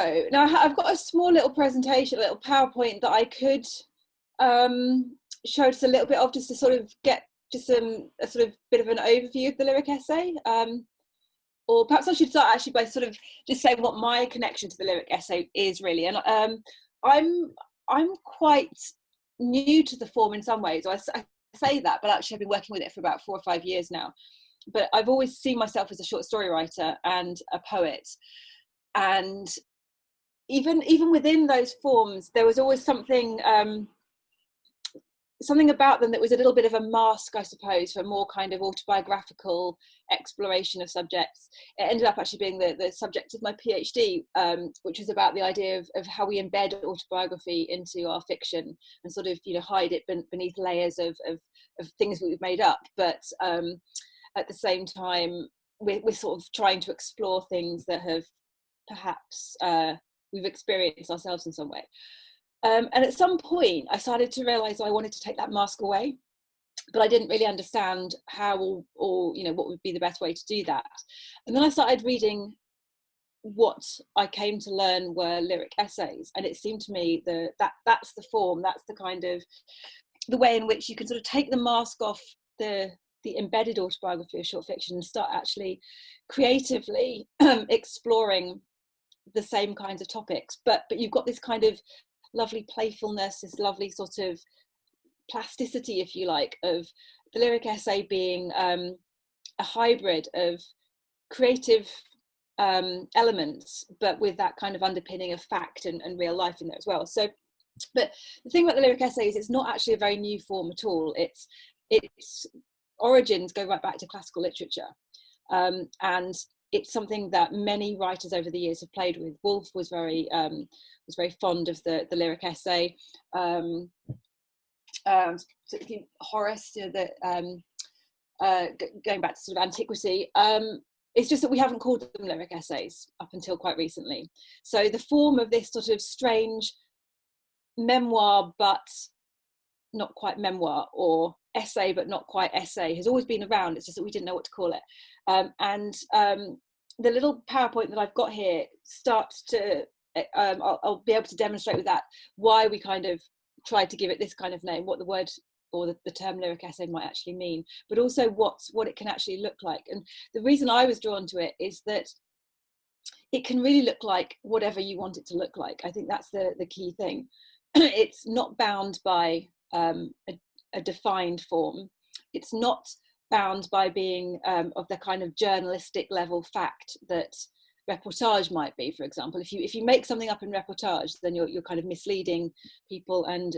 So now I've got a small little presentation, a little PowerPoint that I could show just a little bit of, just to sort of get just a sort of bit of an overview of the lyric essay. Or perhaps I should start actually by sort of just saying what my connection to the lyric essay is really. And I'm quite new to the form in some ways. I say that, but actually I've been working with it for about 4 or 5 years now. But I've always seen myself as a short story writer and a poet. And even within those forms, there was always something about them that was a little bit of a mask, I suppose, for more kind of autobiographical exploration of subjects. It ended up actually being the subject of my PhD, which was about the idea of how we embed autobiography into our fiction and sort of, you know, hide it beneath layers of things that we've made up. But at the same time, we're sort of trying to explore things that have perhaps we've experienced ourselves in some way. And at some point, I started to realise I wanted to take that mask away, but I didn't really understand how or you know what would be the best way to do that. And then I started reading what I came to learn were lyric essays, and it seemed to me that's the form, that's the kind of the way in which you can sort of take the mask off the embedded autobiography of short fiction and start actually creatively exploring the same kinds of topics, but you've got this kind of lovely playfulness, this lovely sort of plasticity, if you like, of the lyric essay being a hybrid of creative elements, but with that kind of underpinning of fact and real life in there as well. So, but the thing about the lyric essay is it's not actually a very new form at all. Its origins go right back to classical literature, and it's something that many writers over the years have played with. Woolf was very fond of the lyric essay. Horace, you know, going back to sort of antiquity. It's just that we haven't called them lyric essays up until quite recently. So the form of this sort of strange memoir, but not quite memoir, or essay but not quite essay, has always been around. It's just that we didn't know what to call it. The little PowerPoint that I've got here starts to I'll be able to demonstrate with that why we kind of tried to give it this kind of name, what the word or the term lyric essay might actually mean, but also what it can actually look like. And the reason I was drawn to it is that it can really look like whatever you want it to look like. I think that's the key thing. It's not bound by a defined form. It's not bound by being of the kind of journalistic level fact that reportage might be, for example. If you make something up in reportage, then you're kind of misleading people and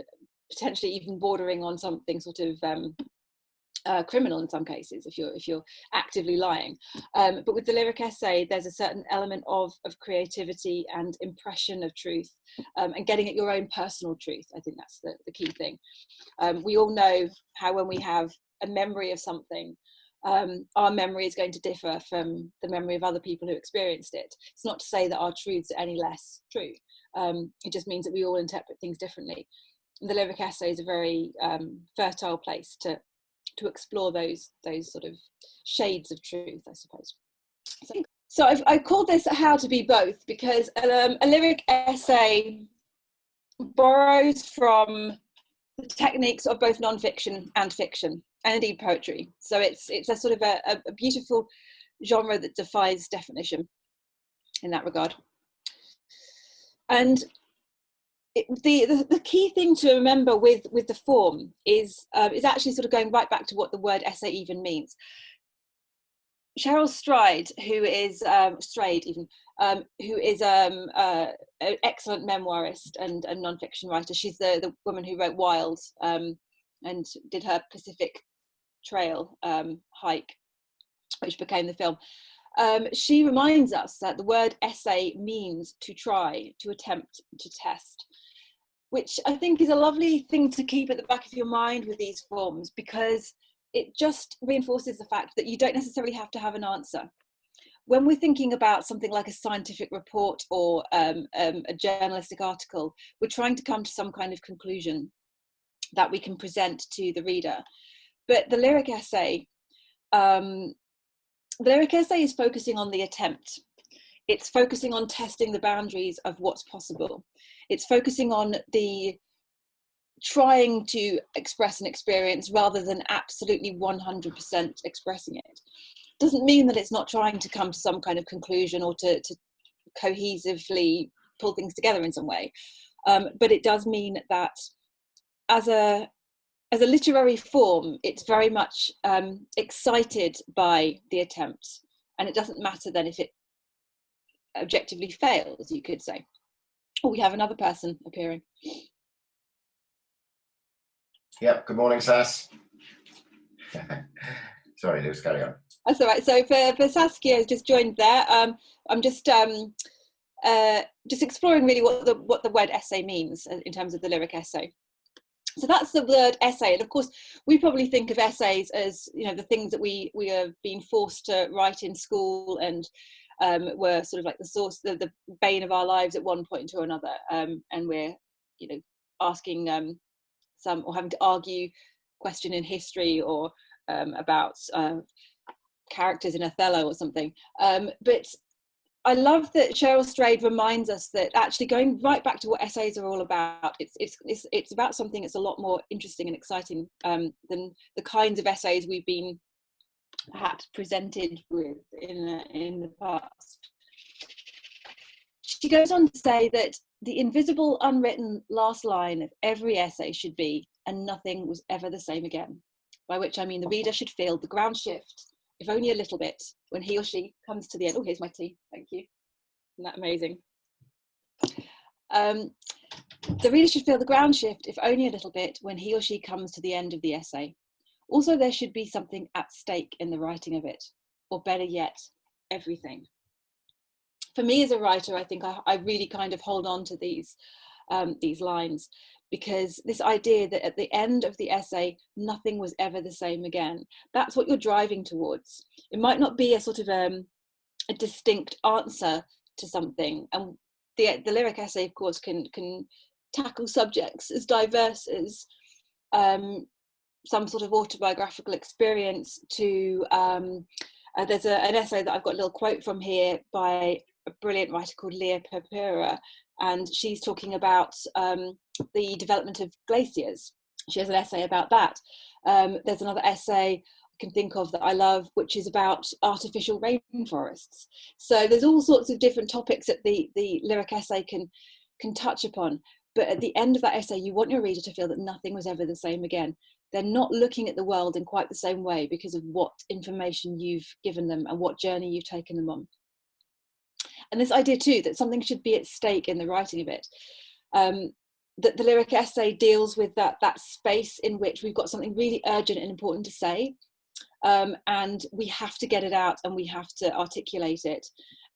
potentially even bordering on something sort of criminal in some cases if you're actively lying. But with the lyric essay, there's a certain element of creativity and impression of truth, and getting at your own personal truth. I think that's the key thing. We all know how when we have a memory of something, our memory is going to differ from the memory of other people who experienced it. It's not to say that our truths are any less true. It just means that we all interpret things differently. And the lyric essay is a very fertile place to explore those sort of shades of truth, I suppose. So I called this How to Be Both because a lyric essay borrows from the techniques of both non-fiction and fiction, and indeed poetry. So it's a sort of a beautiful genre that defies definition in that regard. And the key thing to remember with the form is actually sort of going right back to what the word essay even means. Cheryl Strayed, who is an excellent memoirist and non-fiction writer. She's the woman who wrote Wild and did her Pacific Trail hike, which became the film. She reminds us that the word essay means to try, to attempt, to test, which I think is a lovely thing to keep at the back of your mind with these forms, because it just reinforces the fact that you don't necessarily have to have an answer. When we're thinking about something like a scientific report or a journalistic article, we're trying to come to some kind of conclusion that we can present to the reader. But the lyric essay is focusing on the attempt. It's focusing on testing the boundaries of what's possible. It's focusing on the trying to express an experience rather than absolutely 100% expressing it. Doesn't mean that it's not trying to come to some kind of conclusion or to cohesively pull things together in some way. But it does mean that as a literary form, it's very much excited by the attempt, and it doesn't matter then if it objectively fails, you could say. Oh, we have another person appearing. Yep, good morning, Sass. Sorry, Luce, carry on. That's all right. So for Saskia who's just joined there, I'm just exploring really what the word essay means in terms of the lyric essay. So that's the word essay, and of course we probably think of essays as, you know, the things that we are being forced to write in school and were sort of like the source, the bane of our lives at one point or another, and we're, you know, asking some or having to argue question in history or about characters in Othello or something. But I love that Cheryl Strayed reminds us that actually going right back to what essays are all about, it's about something that's a lot more interesting and exciting than the kinds of essays we've been perhaps presented with in the past. She goes on to say that the invisible, unwritten last line of every essay should be, "and nothing was ever the same again," by which I mean the reader should feel the ground shift, if only a little bit, when he or she comes to the end. Oh, here's my tea, thank you. Isn't that amazing? The reader should feel the ground shift, if only a little bit, when he or she comes to the end of the essay. Also, there should be something at stake in the writing of it, or better yet, everything. For me as a writer, I think I really kind of hold on to these lines, because this idea that at the end of the essay, nothing was ever the same again, that's what you're driving towards. It might not be a sort of a distinct answer to something, and the lyric essay, of course, can tackle subjects as diverse as some sort of autobiographical experience to there's an essay that I've got a little quote from here by a brilliant writer called Leah Purpura, and she's talking about the development of glaciers. She has an essay about that. There's another essay I can think of that I love, which is about artificial rainforests. So there's all sorts of different topics that the lyric essay can touch upon. But at the end of that essay, you want your reader to feel that nothing was ever the same again. They're not looking at the world in quite the same way because of what information you've given them and what journey you've taken them on. And this idea too, that something should be at stake in the writing of it. That the lyric essay deals with that space in which we've got something really urgent and important to say, and we have to get it out and we have to articulate it.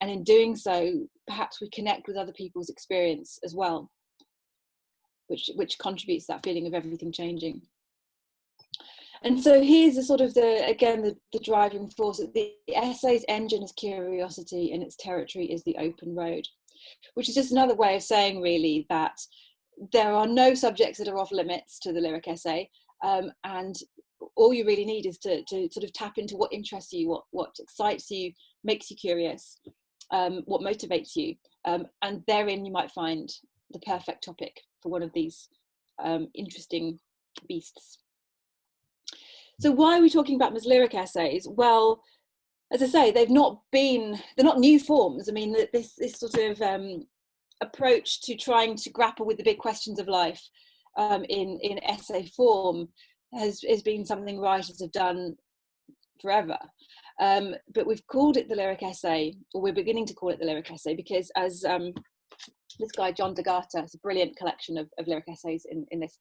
And in doing so, perhaps we connect with other people's experience as well, which contributes to that feeling of everything changing. And so here's the sort of the driving force. The essay's engine is curiosity and its territory is the open road, which is just another way of saying really that there are no subjects that are off limits to the lyric essay, and all you really need is to sort of tap into what interests you, what excites you, makes you curious, what motivates you, and therein you might find the perfect topic for one of these interesting beasts. So why are we talking about them as lyric essays? Well, as I say, they're not new forms. I mean, this sort of approach to trying to grapple with the big questions of life in essay form has been something writers have done forever. But we've called it the lyric essay, or we're beginning to call it the lyric essay, because as this guy, John DeGata, has a brilliant collection of lyric essays in this.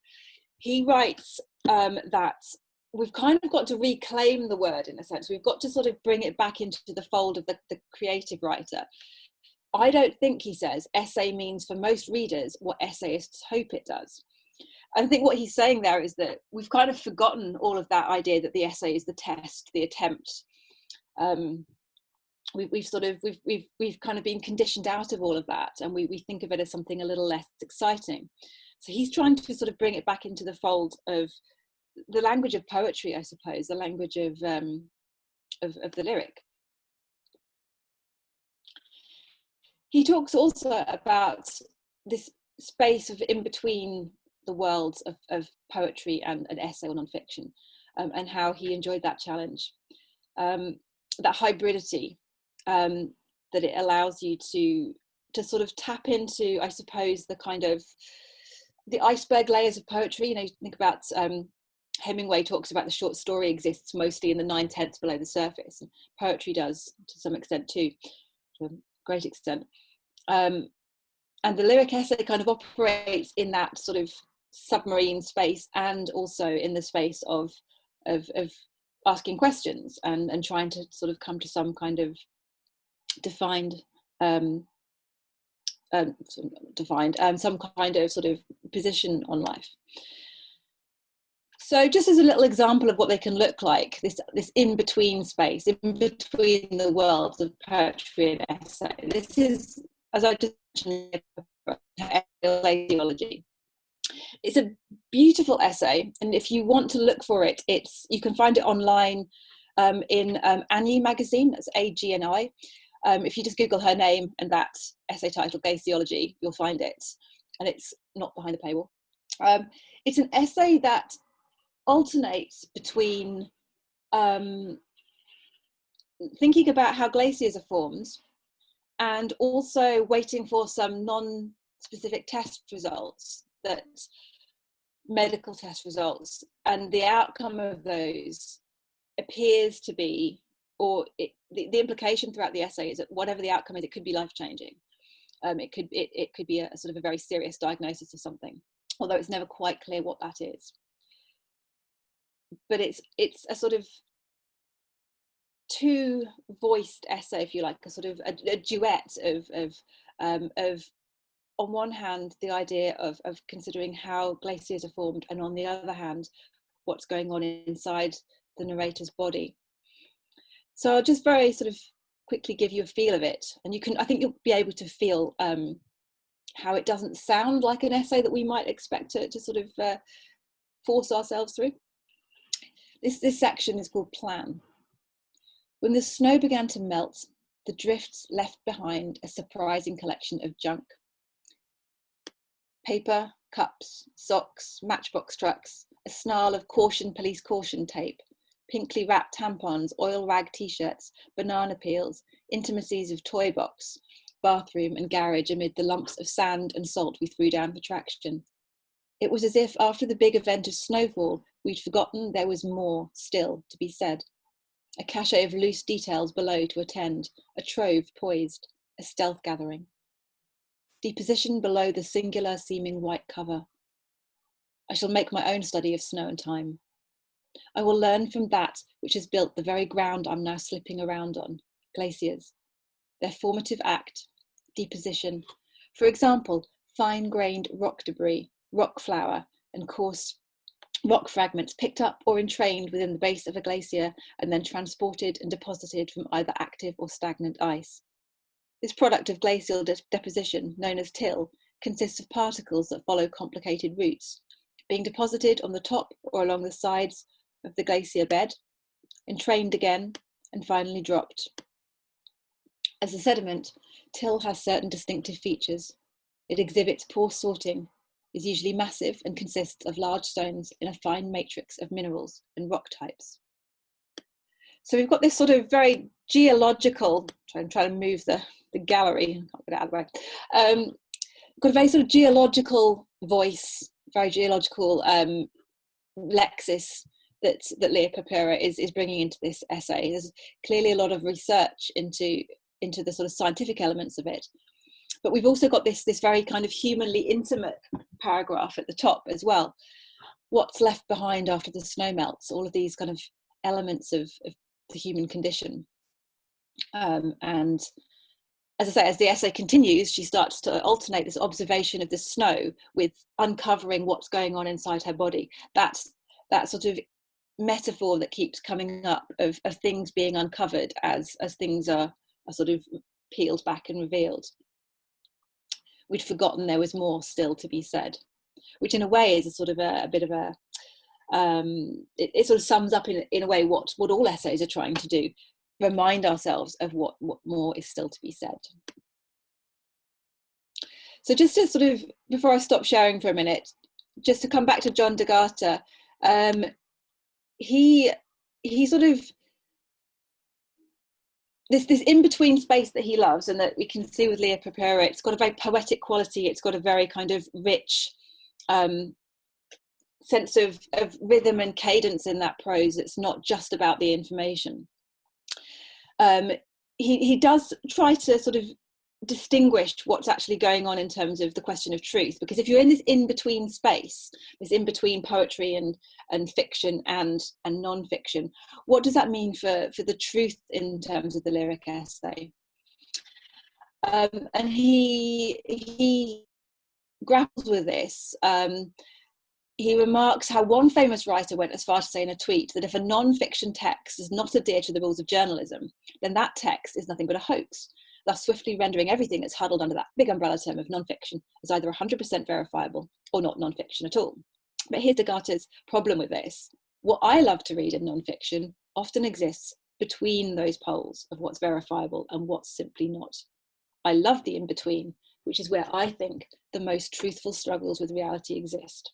He writes that we've kind of got to reclaim the word in a sense. We've got to sort of bring it back into the fold of the creative writer. I don't think, he says, essay means for most readers what essayists hope it does. I think what he's saying there is that we've kind of forgotten all of that idea that the essay is the test, the attempt. We've kind of been conditioned out of all of that, and we think of it as something a little less exciting. So he's trying to sort of bring it back into the fold of the language of poetry, I suppose, the language of the lyric. He talks also about this space of in between the worlds of poetry and an essay or nonfiction, and how he enjoyed that challenge, that hybridity, that it allows you to sort of tap into, I suppose, the kind of the iceberg layers of poetry. You know, you think about Hemingway talks about the short story exists mostly in the 9/10 below the surface, and poetry does to some extent too, to a great extent. And the lyric essay kind of operates in that sort of submarine space, and also in the space of asking questions and trying to sort of come to some kind of defined some kind of sort of position on life. So just as a little example of what they can look like, this in-between space, in between the worlds of poetry and essay. This is, as I just mentioned, glaciology. It's a beautiful essay, and if you want to look for it, you can find it online in Annie magazine, that's AGNI. If you just Google her name and that essay title, Glaciology, you'll find it, and it's not behind the paywall. It's an essay that alternates between thinking about how glaciers are formed and also waiting for some non-specific test results, that medical test results, and the outcome of those appears to be, or the implication throughout the essay is that whatever the outcome is, it could be life-changing. It could be a sort of a very serious diagnosis of something, although it's never quite clear what that is. But it's a sort of two-voiced essay, if you like, a sort of a duet of on one hand the idea of considering how glaciers are formed, and on the other hand what's going on inside the narrator's body. So I'll just very sort of quickly give you a feel of it, and I think you'll be able to feel how it doesn't sound like an essay that we might expect to sort of force ourselves through. This section is called Plan. When the snow began to melt, the drifts left behind a surprising collection of junk. Paper, cups, socks, matchbox trucks, a snarl of caution police caution tape, pinkly wrapped tampons, oil rag t-shirts, banana peels, intimacies of toy box, bathroom and garage amid the lumps of sand and salt we threw down for traction. It was as if after the big event of snowfall, we'd forgotten there was more still to be said. A cachet of loose details below to attend, a trove poised, a stealth gathering. Deposition below the singular seeming white cover. I shall make my own study of snow and time. I will learn from that which has built the very ground I'm now slipping around on, glaciers. Their formative act, deposition. For example, fine-grained rock debris, rock flour, and coarse rock fragments picked up or entrained within the base of a glacier and then transported and deposited from either active or stagnant ice. This product of glacial deposition, known as till, consists of particles that follow complicated routes, being deposited on the top or along the sides of the glacier bed, entrained again, and finally dropped. As a sediment, till has certain distinctive features. It exhibits poor sorting, is usually massive and consists of large stones in a fine matrix of minerals and rock types. So we've got this sort of very geological, I'm trying to move the gallery, I can't get it out of the way. Got a very sort of geological voice, very geological lexis that Leah Papera is bringing into this essay. There's clearly a lot of research into the sort of scientific elements of it. But we've also got this very kind of humanly intimate paragraph at the top as well. What's left behind after the snow melts, all of these kind of elements of the human condition. And as I say, as the essay continues, she starts to alternate this observation of the snow with uncovering what's going on inside her body. That sort of metaphor that keeps coming up of things being uncovered as things are sort of peeled back and revealed. We'd forgotten there was more still to be said, which in a way is a sort of a bit of a, it sort of sums up in a way what all essays are trying to do, remind ourselves of what more is still to be said. So just to sort of, before I stop sharing for a minute, just to come back to John D'Agata, he sort of, this in-between space that he loves, and that we can see with Leah Prepera, it's got a very poetic quality, it's got a very kind of rich sense of rhythm and cadence in that prose. It's not just about the information. He does try to sort of distinguish what's actually going on in terms of the question of truth, because if you're in this in-between space, this in-between poetry and fiction and non-fiction, what does that mean for the truth in terms of the lyric essay? And he grapples with this. He remarks how one famous writer went as far to say in a tweet that if a non-fiction text does not adhere to the rules of journalism, then that text is nothing but a hoax, thus swiftly rendering everything that's huddled under that big umbrella term of non-fiction as either 100% verifiable or not non-fiction at all. But here's D'Agata's problem with this. What I love to read in non-fiction often exists between those poles of what's verifiable and what's simply not. I love the in-between, which is where I think the most truthful struggles with reality exist.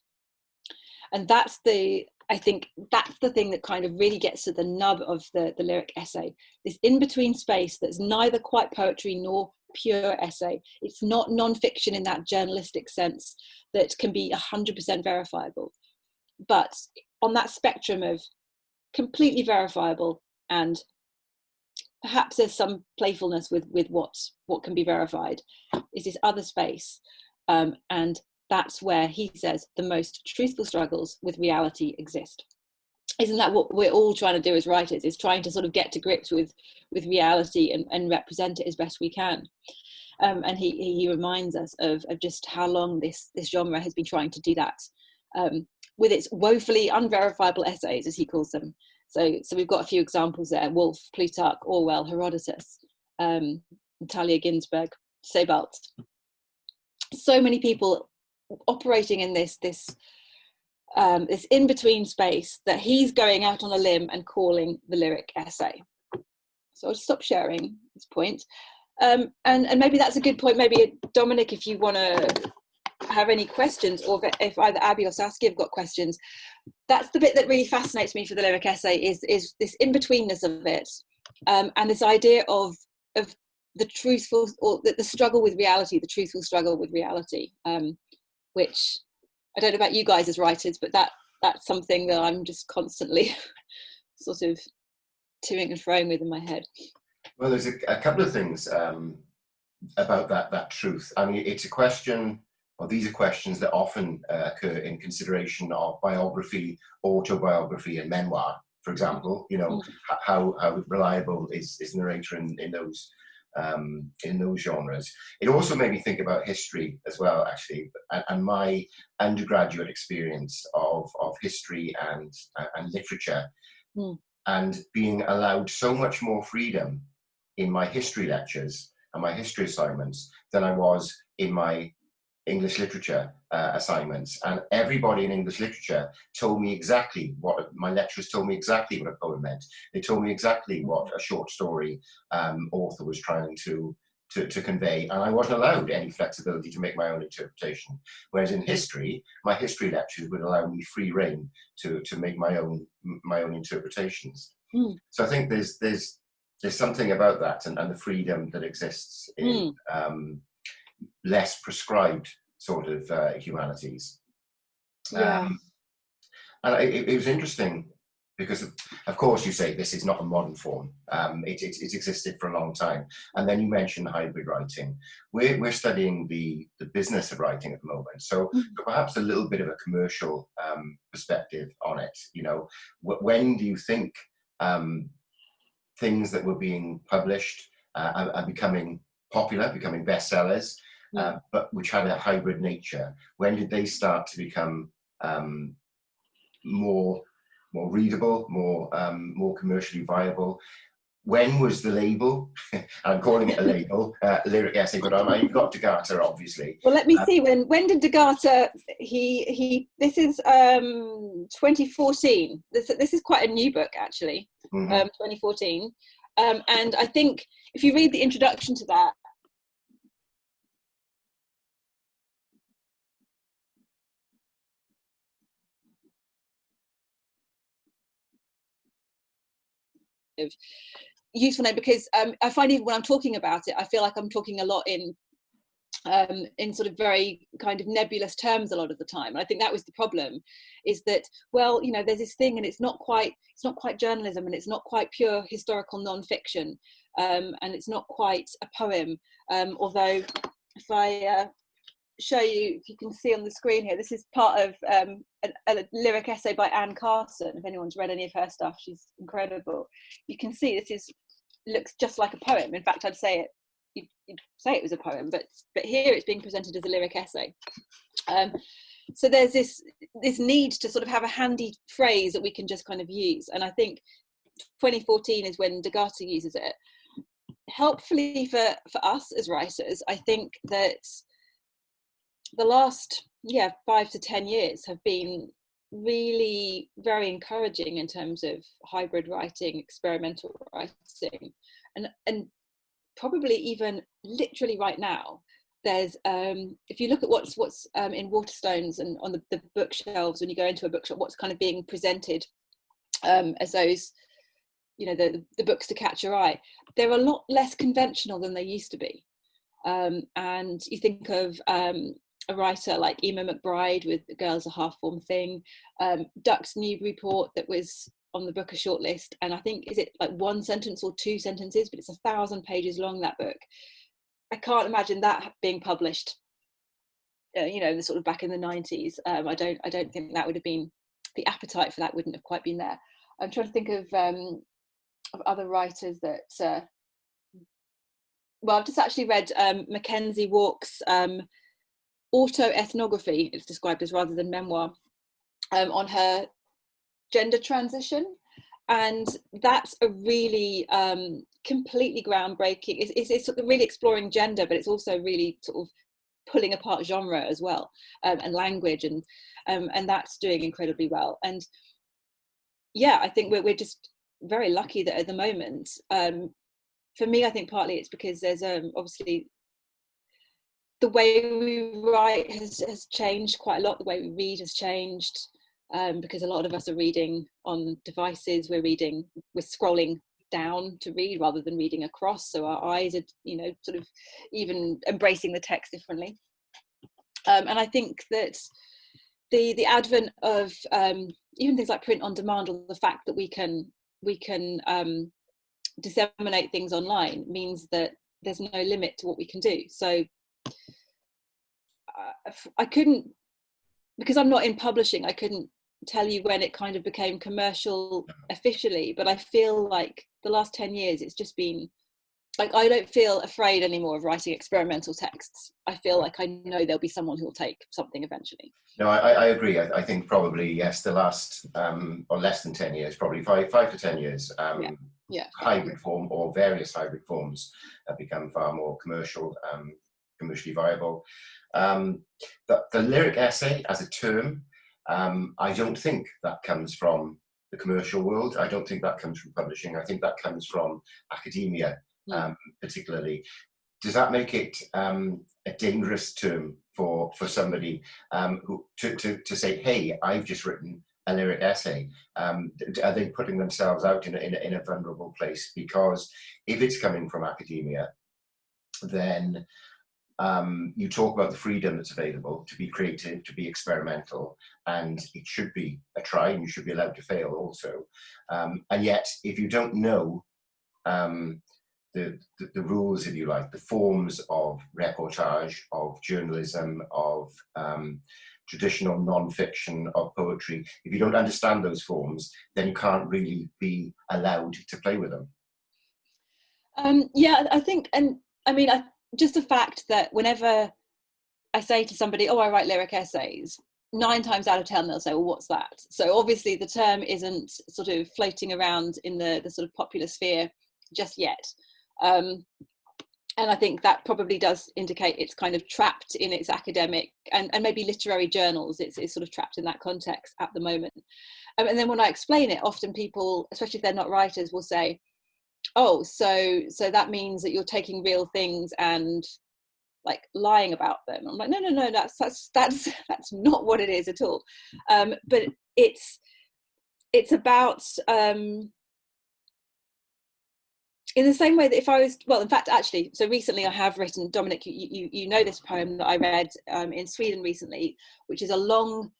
And I think that's the thing that kind of really gets to the nub of the lyric essay, this in-between space that's neither quite poetry nor pure essay. It's not non-fiction in that journalistic sense that can be 100% verifiable. But on that spectrum of completely verifiable and perhaps there's some playfulness with what can be verified, is this other space. And that's where he says the most truthful struggles with reality exist. Isn't that what we're all trying to do as writers, is trying to sort of get to grips with reality and represent it as best we can? And he reminds us of just how long this genre has been trying to do that, with its woefully unverifiable essays, as he calls them. So we've got a few examples there: Woolf, Plutarch, Orwell, Herodotus, Natalia Ginzburg, Sebald. So many people operating in this in-between space that he's going out on a limb and calling the lyric essay. So I'll stop sharing this point. And maybe that's a good point. Maybe Dominic, if you want to have any questions, or if either Abby or Saskia have got questions, that's the bit that really fascinates me for the lyric essay, is this in-betweenness of it, and this idea of the truthful, or the struggle with reality, the truthful struggle with reality, which I don't know about you guys as writers, but that's something that I'm just constantly sort of toing and froing with in my head. Well, there's a couple of things about that truth. I mean, it's a question, or these are questions that often occur in consideration of biography, autobiography, and memoir, for example. You know, how reliable is narrator in those genres. It also made me think about history as well, actually, and my undergraduate experience of history and literature, and being allowed so much more freedom in my history lectures and my history assignments than I was in my English literature assignments. And everybody in English literature told me exactly what, my lecturers told me exactly what a poem meant. They told me exactly what a short story author was trying to convey, and I wasn't allowed any flexibility to make my own interpretation. Whereas in history, my history lectures would allow me free rein to make my own interpretations. So I think there's something about that, and the freedom that exists in less prescribed sort of humanities. Yeah. And it was interesting because, of course, you say this is not a modern form. It's existed for a long time. And then you mentioned hybrid writing. We're studying the business of writing at the moment. So perhaps a little bit of a commercial perspective on it. You know, when do you think things that were being published are becoming popular, becoming bestsellers, but which had a hybrid nature? When did they start to become more readable, more commercially viable? When was the label, I'm calling it a label, lyric essay, but you've got D'Agata, obviously. Well, let me see, when did D'Agata, this is 2014. This is quite a new book, actually, 2014. And I think if you read the introduction to that, useful name, because I find even when I'm talking about it, I feel like I'm talking a lot in sort of very kind of nebulous terms a lot of the time. And I think that was the problem, is that, well, you know, there's this thing and it's not quite journalism, and it's not quite pure historical non-fiction, and it's not quite a poem, although if I show you, if you can see on the screen here, this is part of a lyric essay by Anne Carson. If anyone's read any of her stuff, she's incredible. You can see this looks just like a poem. In fact, I'd say you'd say it was a poem, but here it's being presented as a lyric essay. So there's this need to sort of have a handy phrase that we can just kind of use, and I think 2014 is when Degata uses it. Helpfully for us as writers, I think that the last 5 to 10 years have been really very encouraging in terms of hybrid writing, experimental writing, and probably even literally right now, there's if you look at what's in Waterstones and on the bookshelves when you go into a bookshop, what's kind of being presented as those, you know, the books to catch your eye, they're a lot less conventional than they used to be. And you think of a writer like Emma McBride with The Girl's a Half Form Thing, Duck's Newburyport that was on the Booker shortlist, and I think, is it like 1 sentence or 2 sentences, but it's 1,000 pages long, that book. I can't imagine that being published, you know, sort of back in the 90s. I don't think that would have been, the appetite for that wouldn't have quite been there. I'm trying to think of other writers that well, I've just actually read Mackenzie Walk's autoethnography, it's described as, rather than memoir, on her gender transition, and that's a really completely groundbreaking. It's sort of really exploring gender, but it's also really sort of pulling apart genre as well, and language, and that's doing incredibly well. And yeah, I think we're just very lucky that at the moment, for me, I think partly it's because there's obviously the way we write has changed quite a lot. The way we read has changed, because a lot of us are reading on devices. We're scrolling down to read rather than reading across. So our eyes are, you know, sort of even embracing the text differently. And I think that the advent of even things like print on demand, or the fact that we can disseminate things online, means that there's no limit to what we can do. So I couldn't, because I'm not in publishing, I couldn't tell you when it kind of became commercial officially, but I feel like the last 10 years it's just been like, I don't feel afraid anymore of writing experimental texts. I feel like I know there'll be someone who will take something eventually. No, I agree. I think probably, yes, the last or less than 10 years, probably 5 to 10 years, hybrid form or various hybrid forms have become far more commercially viable. The lyric essay as a term, I don't think that comes from the commercial world. I don't think that comes from publishing. I think that comes from academia, particularly. Does that make it a dangerous term for somebody who to say, hey, I've just written a lyric essay? Are they putting themselves out in a vulnerable place? Because if it's coming from academia, then you talk about the freedom that's available to be creative, to be experimental, and it should be a try, and you should be allowed to fail also. And yet, if you don't know the rules, if you like, the forms of reportage, of journalism, of traditional non-fiction, of poetry, if you don't understand those forms, then you can't really be allowed to play with them. Yeah, I think, and I mean, just the fact that whenever I say to somebody, oh, I write lyric essays, 9 times out of 10 they'll say, well, what's that? So obviously the term isn't sort of floating around in the sort of popular sphere just yet. And I think that probably does indicate it's kind of trapped in its academic and maybe literary journals. It's sort of trapped in that context at the moment. And then when I explain it, often people, especially if they're not writers, will say, oh, so that means that you're taking real things and like lying about them. I'm like, no, that's not what it is at all. But it's about in the same way that if I was, well, in fact, actually, so recently I have written, Dominic, you know this poem that I read in Sweden recently, which is a long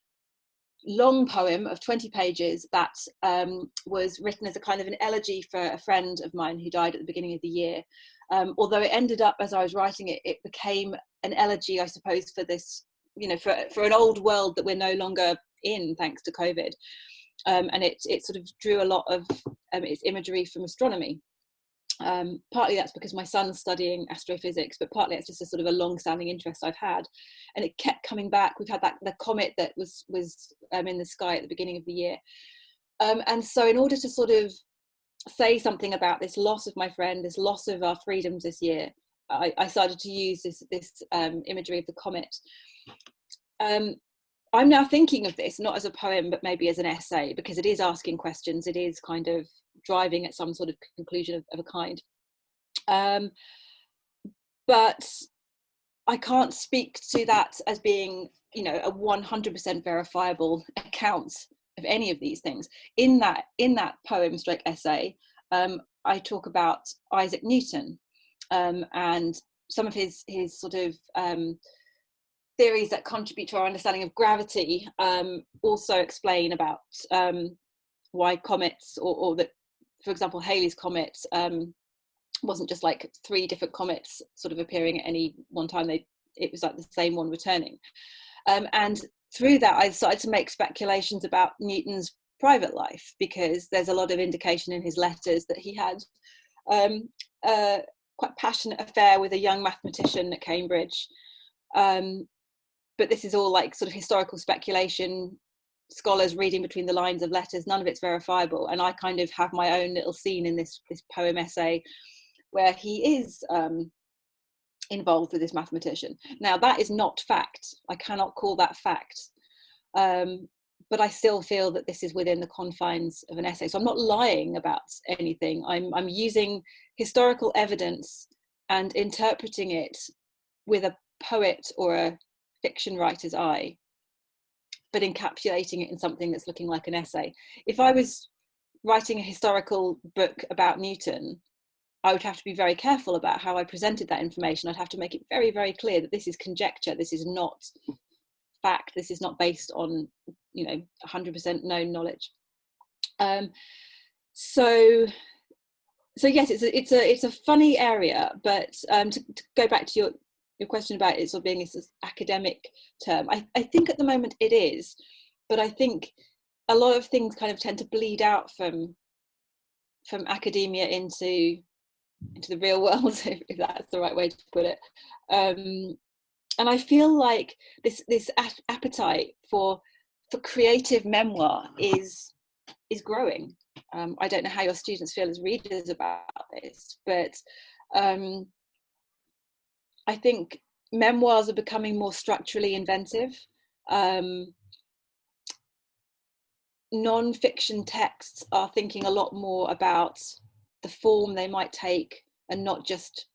poem of 20 pages that was written as a kind of an elegy for a friend of mine who died at the beginning of the year. Although it ended up, as I was writing it, it became an elegy, I suppose, for this, you know, for an old world that we're no longer in, thanks to COVID. And it sort of drew a lot of its imagery from astronomy. Partly that's because my son's studying astrophysics, but partly it's just a sort of a long-standing interest I've had, and it kept coming back. We've had the comet that was in the sky at the beginning of the year, and so in order to sort of say something about this loss of my friend, this loss of our freedoms this year, I started to use this imagery of the comet. I'm now thinking of this not as a poem, but maybe as an essay, because it is asking questions. It is kind of driving at some sort of conclusion of a kind. But I can't speak to that as being, you know, a 100% verifiable account of any of these things. In that poem stroke essay, I talk about Isaac Newton and some of his sort of theories that contribute to our understanding of gravity. Also explain about why comets, or that, for example, Halley's comet wasn't just like 3 different comets sort of appearing at any one time. It was like the same one returning. And through that, I started to make speculations about Newton's private life, because there's a lot of indication in his letters that he had a quite passionate affair with a young mathematician at Cambridge. But this is all like sort of historical speculation, scholars reading between the lines of letters, none of it's verifiable. And I kind of have my own little scene in this poem essay where he is involved with this mathematician. Now, that is not fact. I cannot call that fact. But I still feel that this is within the confines of an essay. So I'm not lying about anything. I'm using historical evidence and interpreting it with a poet or a fiction writer's eye, but encapsulating it in something that's looking like an essay. If I was writing a historical book about Newton, I would have to be very careful about how I presented that information. I'd have to make it very, very clear that this is conjecture, this is not fact, this is not based on, you know, 100% known knowledge. So yes, it's a funny area, but to go back to your question about it sort of being this academic term, I think at the moment it is, but I think a lot of things kind of tend to bleed out from academia into the real world, if that's the right way to put it. And I feel like this appetite for creative memoir is growing. I don't know how your students feel as readers about this, but I think memoirs are becoming more structurally inventive. Non-fiction texts are thinking a lot more about the form they might take and not just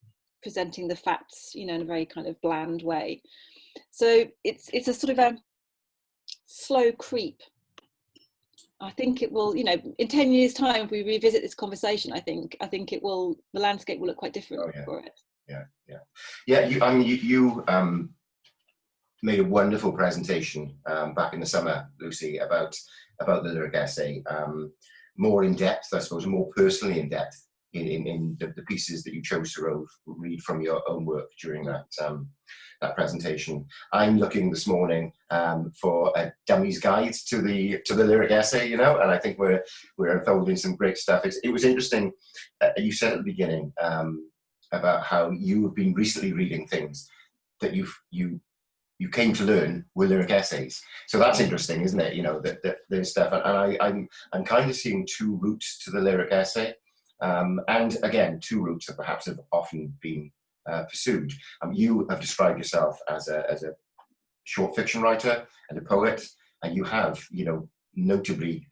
presenting the facts, you know, in a very kind of bland way. So it's a sort of a slow creep. I think it will, you know, in 10 years' time, if we revisit this conversation, I think it will, the landscape will look quite different for it. Yeah. You made a wonderful presentation back in the summer, Lucy, about the lyric essay, more in depth, I suppose, more personally in depth in the pieces that you chose to read from your own work during that presentation. I'm looking this morning for a dummy's guide to the lyric essay, you know, and I think we're unfolding some great stuff. It was interesting. You said at the beginning about how you have been recently reading things that you came to learn were lyric essays. So that's interesting, isn't it? You know, that there's stuff, and I'm kind of seeing 2 routes to the lyric essay, and again 2 routes that perhaps have often been pursued. You have described yourself as a short fiction writer and a poet, and you have, you know, notably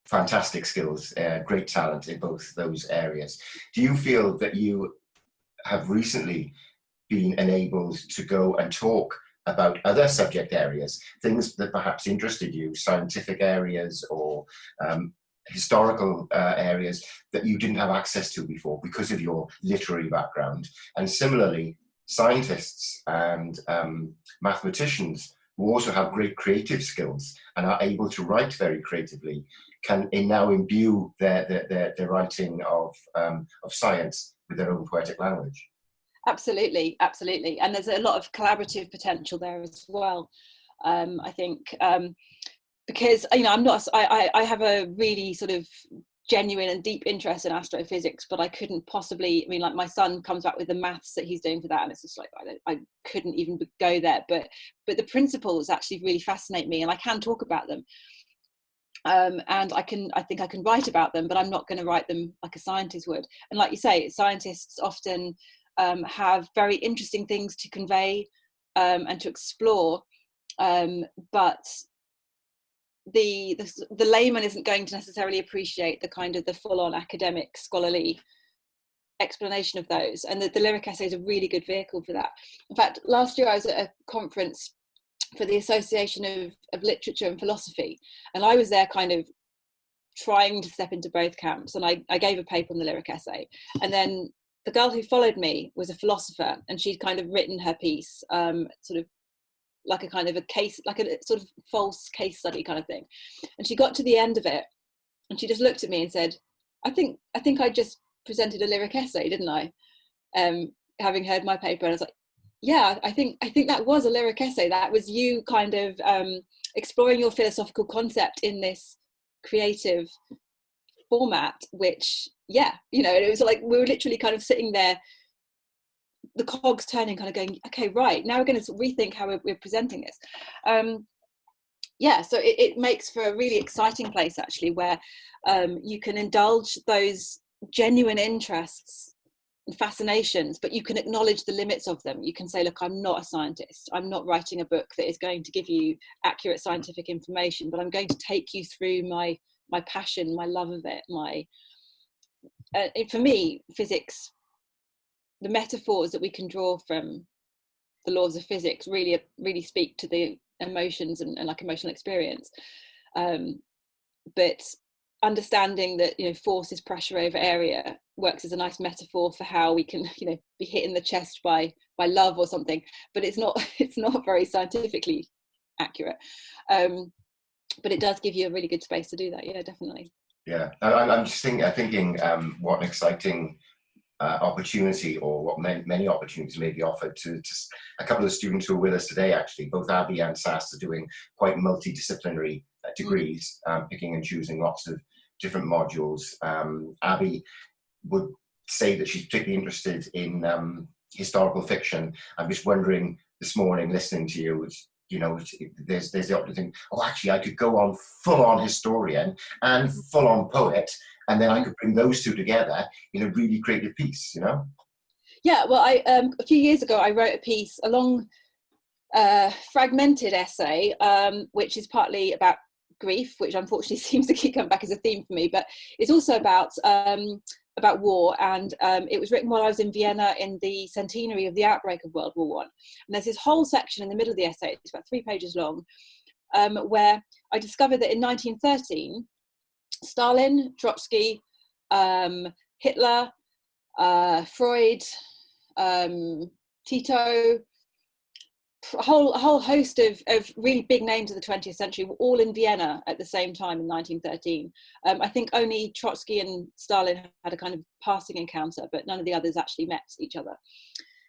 fantastic skills, great talent in both those areas. Do you feel that you have recently been enabled to go and talk about other subject areas, things that perhaps interested you, scientific areas, or historical areas that you didn't have access to before because of your literary background. And similarly, scientists and mathematicians who also have great creative skills and are able to write very creatively can now imbue their writing of science with their own poetic language. Absolutely, absolutely. And there's a lot of collaborative potential there as well. I think because, you know, I have a really sort of genuine and deep interest in astrophysics, but I couldn't possibly, I mean, like my son comes back with the maths that he's doing for that, and it's just like I couldn't even go there, but the principles actually really fascinate me, and I can talk about them, and I think I can write about them, but I'm not going to write them like a scientist would. And like you say, scientists often have very interesting things to convey and to explore, but the layman isn't going to necessarily appreciate the kind of the full-on academic scholarly explanation of those, and the lyric essay is a really good vehicle for that. In fact, last year I was at a conference for the Association of Literature and Philosophy, and I was there kind of trying to step into both camps, and I gave a paper on the lyric essay, and then the girl who followed me was a philosopher, and she'd kind of written her piece sort of like a kind of a case, like a sort of false case study kind of thing. And she got to the end of it and she just looked at me and said, I think I just presented a lyric essay, didn't I? Having heard my paper. And I was like, yeah, I think that was a lyric essay. That was you kind of exploring your philosophical concept in this creative format, which, yeah, you know, it was like we were literally kind of sitting there, the cogs turning, kind of going, okay, right, now we're going to rethink how we're presenting this. Yeah, so it makes for a really exciting place, actually, where you can indulge those genuine interests and fascinations, but you can acknowledge the limits of them. You can say, look, I'm not a scientist. I'm not writing a book that is going to give you accurate scientific information, but I'm going to take you through my passion, my love of it. For me, physics, the metaphors that we can draw from the laws of physics really speak to the emotions and like emotional experience. But understanding that, you know, force is pressure over area works as a nice metaphor for how we can, you know, be hit in the chest by love or something, but it's not very scientifically accurate. But it does give you a really good space to do that. Yeah, definitely. Yeah, I'm just thinking what an exciting opportunity, or what many opportunities may be offered to a couple of students who are with us today. Actually, both Abby and Sass are doing quite multidisciplinary degrees, picking and choosing lots of different modules. Abby would say that she's particularly interested in historical fiction. I'm just wondering this morning, listening to you, you know, there's the option to think, oh, actually, I could go on full-on historian and full-on poet, and then I could bring those two together in a really creative piece, you know? Yeah, well, a few years ago, I wrote a piece, a long, fragmented essay, which is partly about grief, which unfortunately seems to keep coming back as a theme for me, but it's also about war, and it was written while I was in Vienna in the centenary of the outbreak of World War I. And there's this whole section in the middle of the essay, it's about 3 pages long, where I discovered that in 1913, Stalin, Trotsky, Hitler, Freud, Tito, a whole host of really big names of the 20th century were all in Vienna at the same time in 1913. I think only Trotsky and Stalin had a kind of passing encounter, but none of the others actually met each other.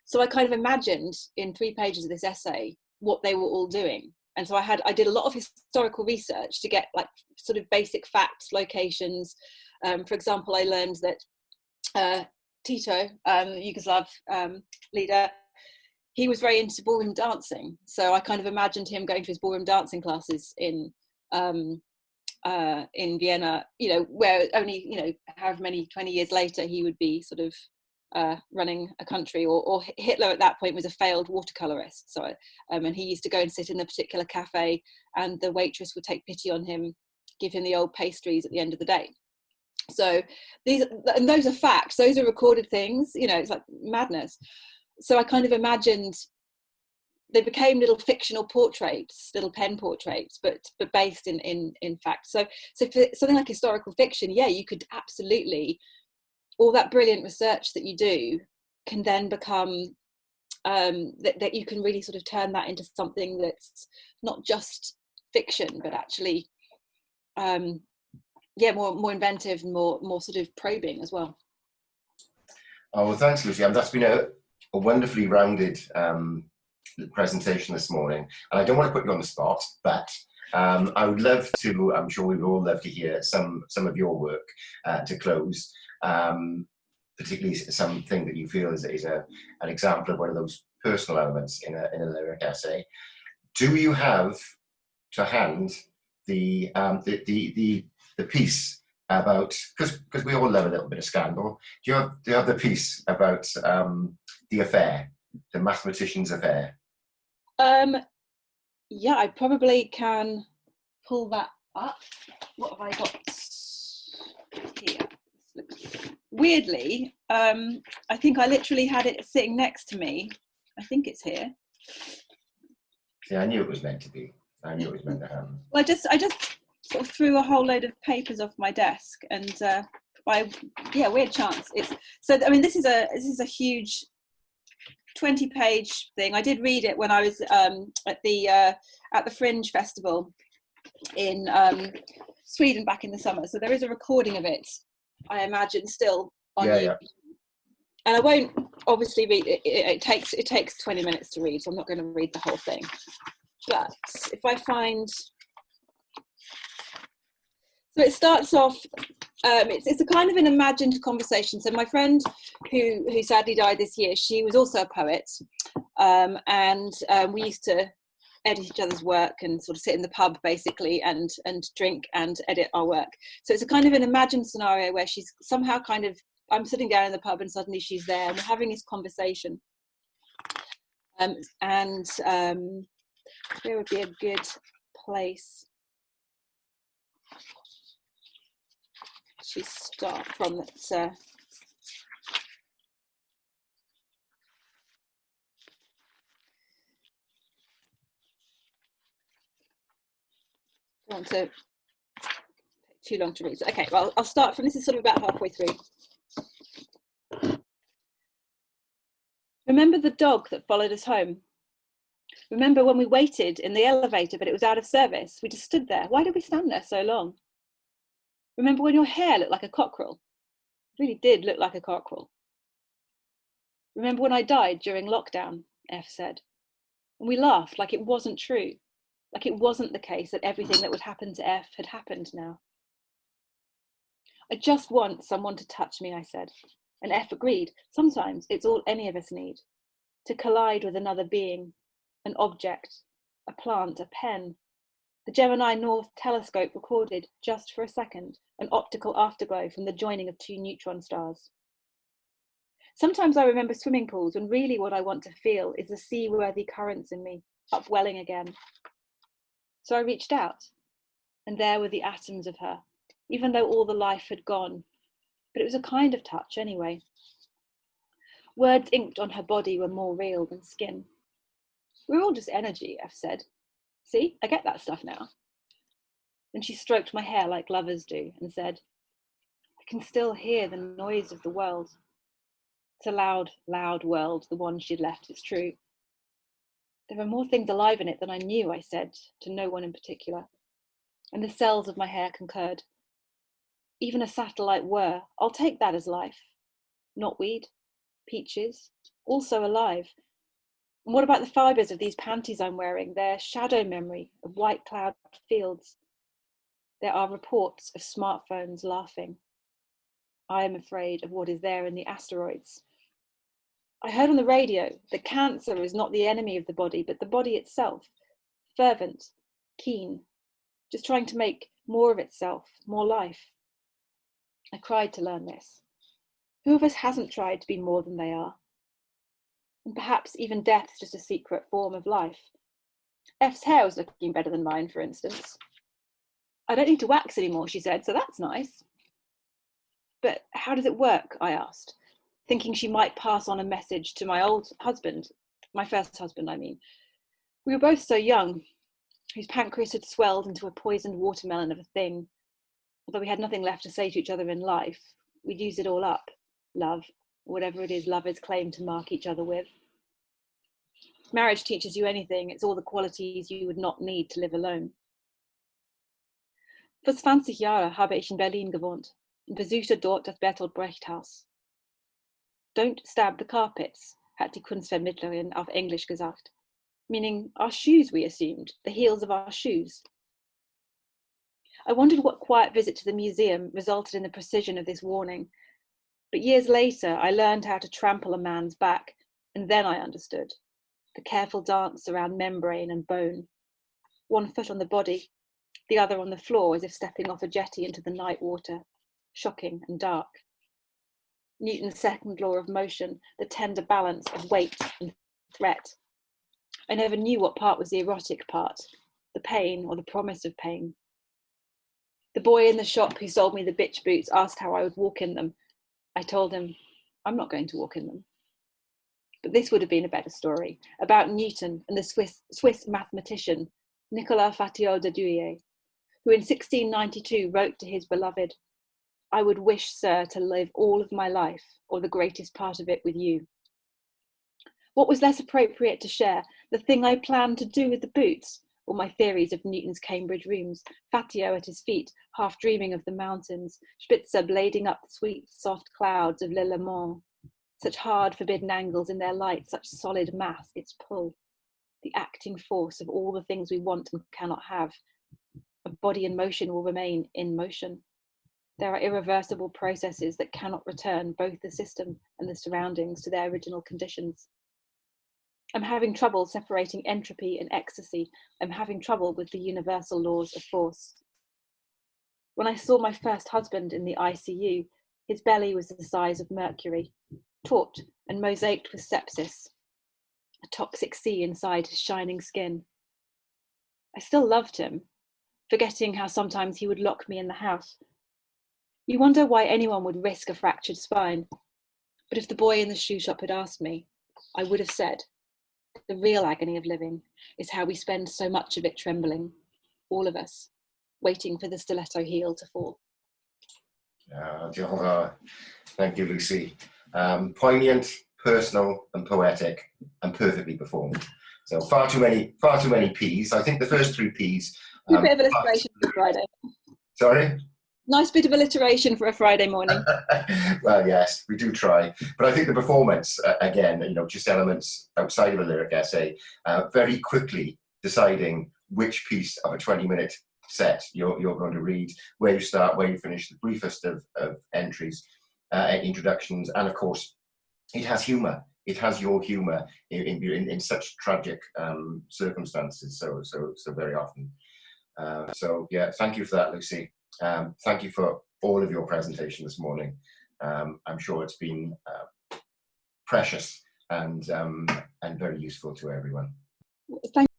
So I kind of imagined in 3 pages of this essay what they were all doing. And so I did a lot of historical research to get like sort of basic facts, locations. For example, I learned that Tito, the Yugoslav leader, he was very into ballroom dancing. So I kind of imagined him going to his ballroom dancing classes in Vienna, you know, where only, you know, however many 20 years later he would be sort of running a country, or Hitler at that point was a failed watercolorist. So and he used to go and sit in a particular cafe, and the waitress would take pity on him, give him the old pastries at the end of the day. So those are facts, those are recorded things, you know, it's like madness. So I kind of imagined they became little fictional portraits, little pen portraits, but based in fact. So for something like historical fiction, yeah, you could absolutely, all that brilliant research that you do can then become that you can really sort of turn that into something that's not just fiction, but actually more inventive and more sort of probing as well. Oh, well, thanks, Lucy. That's been a wonderfully rounded presentation this morning, and I don't want to put you on the spot, but I would love to, I'm sure we would all love to hear some of your work to close, particularly something that you feel is an example of one of those personal elements in a lyric essay. Do you have to hand the piece about, because we all love a little bit of scandal, do you have the piece about the affair, the mathematician's affair? Yeah, I probably can pull that up. What have I got here? Weirdly, I think I literally had it sitting next to me. I think it's here. See, I knew it was meant to be. I knew it was meant to happen. Well, I just sort of threw a whole load of papers off my desk, and by weird chance, it's so. I mean, this is a huge 20-page thing. I did read it when I was at the Fringe Festival in Sweden back in the summer. So there is a recording of it, I imagine, still on YouTube. Yeah. And I won't obviously read it. It takes 20 minutes to read, so I'm not going to read the whole thing. But if I find, so it starts off. It's a kind of an imagined conversation. So my friend, who sadly died this year, she was also a poet, and we used to edit each other's work and sort of sit in the pub basically and drink and edit our work. So it's a kind of an imagined scenario where she's somehow kind of, I'm sitting down in the pub and suddenly she's there and we're having this conversation. Where would be a good place to start from? That's I want to take too long to read. So, okay, well, I'll start from, this is sort of about halfway through. Remember the dog that followed us home? Remember when we waited in the elevator but it was out of service? We just stood there. Why did we stand there so long? Remember when your hair looked like a cockerel? It really did look like a cockerel. Remember when I died during lockdown? F said. And we laughed like it wasn't true. Like it wasn't the case that everything that would happen to F had happened now. I just want someone to touch me, I said. And F agreed. Sometimes it's all any of us need. To collide with another being, an object, a plant, a pen. The Gemini North telescope recorded, just for a second, an optical afterglow from the joining of two neutron stars. Sometimes I remember swimming pools when really what I want to feel is the seaworthy currents in me, upwelling again. So I reached out, and there were the atoms of her, even though all the life had gone. But it was a kind of touch anyway. Words inked on her body were more real than skin. We're all just energy, F said. See, I get that stuff now. Then she stroked my hair like lovers do and said, I can still hear the noise of the world. It's a loud, loud world, the one she'd left, it's true. There are more things alive in it than I knew, I said, to no one in particular. And the cells of my hair concurred. Even a satellite whir, I'll take that as life. Knotweed, peaches, also alive. And what about the fibres of these panties I'm wearing, their shadow memory of white cloud fields? There are reports of smartphones laughing. I am afraid of what is there in the asteroids. I heard on the radio that cancer is not the enemy of the body, but the body itself, fervent, keen, just trying to make more of itself, more life. I cried to learn this. Who of us hasn't tried to be more than they are? And perhaps even death's just a secret form of life. F's hair was looking better than mine, for instance. I don't need to wax anymore, she said, so that's nice. But how does it work, I asked, thinking she might pass on a message to my old husband, my first husband, I mean. We were both so young, whose pancreas had swelled into a poisoned watermelon of a thing. Although we had nothing left to say to each other in life, we'd used it all up. Love, whatever it is lovers claim to mark each other with. If marriage teaches you anything, it's all the qualities you would not need to live alone. Vor 20 Jahren habe ich in Berlin gewohnt und besuchte dort das Bertolt Brecht Haus. Don't stab the carpets, hat die Kunstvermittlerin auf Englisch gesagt, meaning our shoes, we assumed, the heels of our shoes. I wondered what quiet visit to the museum resulted in the precision of this warning, but years later I learned how to trample a man's back, and then I understood the careful dance around membrane and bone, one foot on the body, the other on the floor as if stepping off a jetty into the night water, shocking and dark. Newton's second law of motion, the tender balance of weight and threat. I never knew what part was the erotic part, the pain or the promise of pain. The boy in the shop who sold me the bitch boots asked how I would walk in them. I told him, I'm not going to walk in them. But this would have been a better story, about Newton and the Swiss mathematician, Nicolas Fatio de Douillet, who in 1692 wrote to his beloved, I would wish, sir, to live all of my life, or the greatest part of it, with you. What was less appropriate to share, the thing I planned to do with the boots, or my theories of Newton's Cambridge rooms, Fatio at his feet, half dreaming of the mountains, Spitzer blading up the sweet, soft clouds of Le Léman, such hard, forbidden angles in their light, such solid mass, its pull, the acting force of all the things we want and cannot have. A body in motion will remain in motion. There are irreversible processes that cannot return both the system and the surroundings to their original conditions. I'm having trouble separating entropy and ecstasy. I'm having trouble with the universal laws of force. When I saw my first husband in the ICU, his belly was the size of Mercury, taut and mosaicked with sepsis, a toxic sea inside his shining skin. I still loved him, forgetting how sometimes he would lock me in the house. You wonder why anyone would risk a fractured spine. But if the boy in the shoe shop had asked me, I would have said, the real agony of living is how we spend so much of it trembling, all of us, waiting for the stiletto heel to fall. Thank you, Lucy. Poignant, personal and poetic and perfectly performed. So far too many P's. I think the first three P's. A bit of alliteration for Friday. Sorry? Nice bit of alliteration for a Friday morning. Well, yes, we do try. But I think the performance, again, just elements outside of a lyric essay, very quickly deciding which piece of a 20-minute set you're going to read, where you start, where you finish, the briefest of entries, introductions, and of course, it has humour. It has your humour in such tragic circumstances. So very often. So yeah, thank you for that, Lucy. Thank you for all of your presentation this morning. I'm sure it's been precious and very useful to everyone. Thank